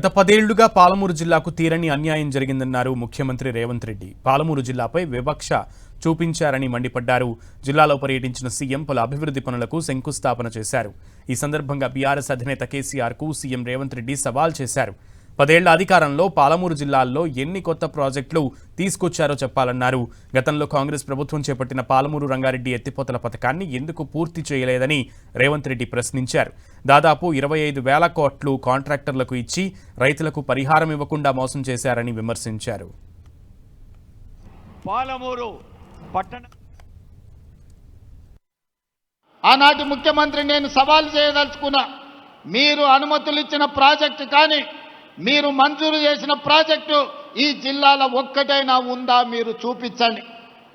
గత 10 ఏళ్లుగా పాలమూరు జిల్లాకు తీరని అన్యాయం జరిగిందన్నారు ముఖ్యమంత్రి రేవంత్ రెడ్డి. పాలమూరు జిల్లాపై వివక్ష చూపించారని మండిపడ్డారు. జిల్లాలో పర్యటించిన సీఎం పలు అభివృద్ధి పనులకు శంకుస్థాపన చేశారు. ఈ సందర్భంగా బీఆర్ఎస్ అధినేత కేసీఆర్కు సీఎం రేవంత్ రెడ్డి సవాల్ చేశారు. 10 ఏళ్ల అధికారంలో పాలమూరు జిల్లాల్లో ఎన్ని కొత్త ప్రాజెక్టులు తీసుకొచ్చారో చెప్పాలన్నారు. గతంలో కాంగ్రెస్ ప్రభుత్వం చేపట్టిన పాలమూరు రంగారెడ్డి ఎత్తిపోతల పథకాన్ని ఎందుకు పూర్తి చేయలేదని రేవంత్ రెడ్డి ప్రశ్నించారు. దాదాపు 25,000 కోట్లు కాంట్రాక్టర్లకు ఇచ్చి రైతులకు పరిహారం ఇవ్వకుండా మోసం చేశారని విమర్శించారు. పాలమూరు పట్టణ ఆనాటి ముఖ్యమంత్రి నేను సవాల్ చేయదలుచుకున్నా. మీరు అనుమతులు ఇచ్చిన ప్రాజెక్టు కానీ మీరు మంజూరు చేసిన ప్రాజెక్టు ఈ జిల్లాలో ఒక్కటైనా ఉందా మీరు చూపించండి.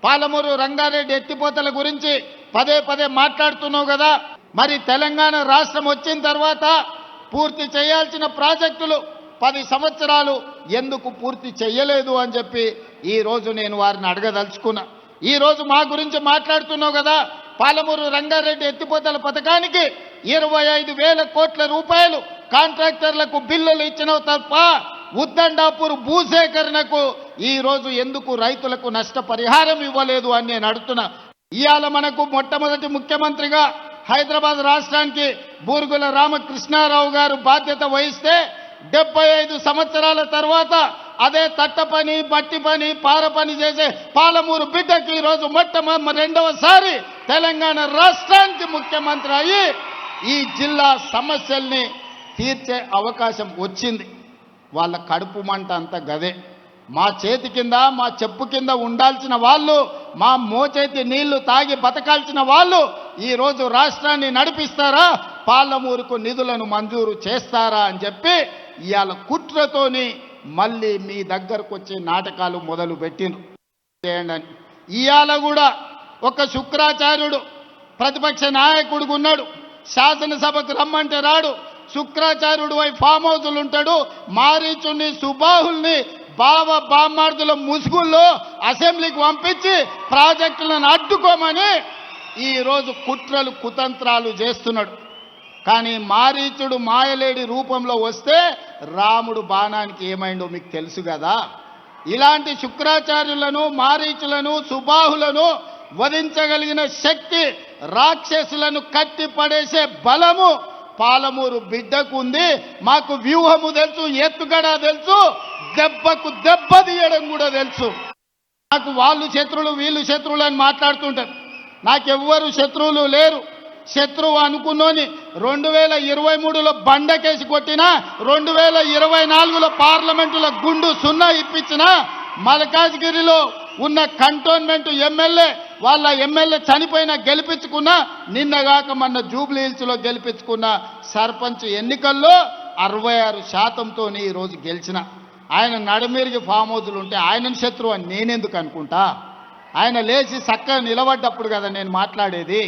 పాలమూరు రంగారెడ్డి ఎత్తిపోతల గురించి పదే పదే మాట్లాడుతున్నావు కదా, మరి తెలంగాణ రాష్ట్రం వచ్చిన తర్వాత పూర్తి చేయాల్సిన ప్రాజెక్టులు 10 సంవత్సరాలు ఎందుకు పూర్తి చేయలేదు అని చెప్పి ఈరోజు నేను వారిని అడగదలుచుకున్నా. ఈరోజు మా గురించి మాట్లాడుతున్నావు కదా, పాలమూరు రంగారెడ్డి ఎత్తిపోతల పథకానికి 25,000 కోట్ల రూపాయలు కాంట్రాక్టర్లకు బిల్లులు ఇచ్చినవు తప్ప ఉద్దండాపూర్ భూసేకరణకు ఈరోజు ఎందుకు రైతులకు నష్టపరిహారం ఇవ్వలేదు అని నేను అడుగుతున్నా. ఇవాళ మనకు మొట్టమొదటి ముఖ్యమంత్రిగా హైదరాబాద్ రాష్ట్రానికి బూరుగుల రామకృష్ణారావు గారు బాధ్యత వహిస్తే 75 సంవత్సరాల తర్వాత అదే తట్ట పని, బట్టి పని, పార పని చేసే పాలమూరు బిడ్డకి ఈరోజు రెండవసారి తెలంగాణ రాష్ట్రానికి ముఖ్యమంత్రి అయ్యి ఈ జిల్లా సమస్యల్ని తీర్చే అవకాశం వచ్చింది. వాళ్ళ కడుపు మంట అంతా గదే. మా చేతి కింద, మా చెప్పు కింద ఉండాల్సిన వాళ్ళు, మా మోచేతి నీళ్లు తాగి బతకాల్సిన వాళ్ళు ఈరోజు రాష్ట్రాన్ని నడిపిస్తారా, పాలమూరుకు నిధులను మంజూరు చేస్తారా అని చెప్పి ఇవాళ కుట్రతోని మళ్ళీ మీ దగ్గరకు వచ్చే నాటకాలు మొదలు పెట్టిండ్రు. ఇవాళ కూడా ఒక శుక్రాచార్యుడు ప్రతిపక్ష నాయకుడిగా ఉన్నాడు, శాసనసభకు రమ్మంటే రాడు, శుక్రాచార్యుడు వై ఫామ్ హౌజులు ఉంటాడు, మారీచుని సుబాహుల్ని బామ్మార్దుల ముసుగుల్లో అసెంబ్లీకి పంపించి ప్రాజెక్టులను అడ్డుకోమని ఈరోజు కుట్రలు కుతంత్రాలు చేస్తున్నాడు. కానీ మారీచుడు మాయలేడి రూపంలో వస్తే రాముడు బాణానికి ఏమైందో మీకు తెలుసు కదా. ఇలాంటి శుక్రాచార్యులను, మారీచులను, సుబాహులను వధించగలిగిన శక్తి, రాక్షసులను కట్టి పడేసే బలము పాలమూరు బిడ్డకు ఉంది. మాకు వ్యూహము తెలుసు, ఎత్తుగడ తెలుసు, దెబ్బకు దెబ్బ తీయడం కూడా తెలుసు. నాకు వాళ్ళు శత్రువులు, వీళ్ళు శత్రువులు అని మాట్లాడుతుంటారు. నాకెవ్వరు శత్రువులు లేరు. శత్రువు అనుకున్నోని 2023లో బండకేసి కొట్టినా, 2024లో పార్లమెంటులో గుండు సున్నా ఇప్పించిన, మల్కాజ్గిరిలో ఉన్న కంటోన్మెంట్ ఎమ్మెల్యే వాళ్ళ ఎమ్మెల్యే చనిపోయినా గెలిపించుకున్నా, నిన్నగాక మొన్న జూబ్లీ హిల్స్లో గెలిపించుకున్న సర్పంచ్ ఎన్నికల్లో 66%తో ఈరోజు గెలిచిన ఆయన నడుమిరిగి ఫామ్ హౌజులు ఉంటే ఆయనను శత్రువు అని నేనెందుకు అనుకుంటా? ఆయన లేచి చక్కగా నిలబడ్డప్పుడు కదా నేను మాట్లాడేది.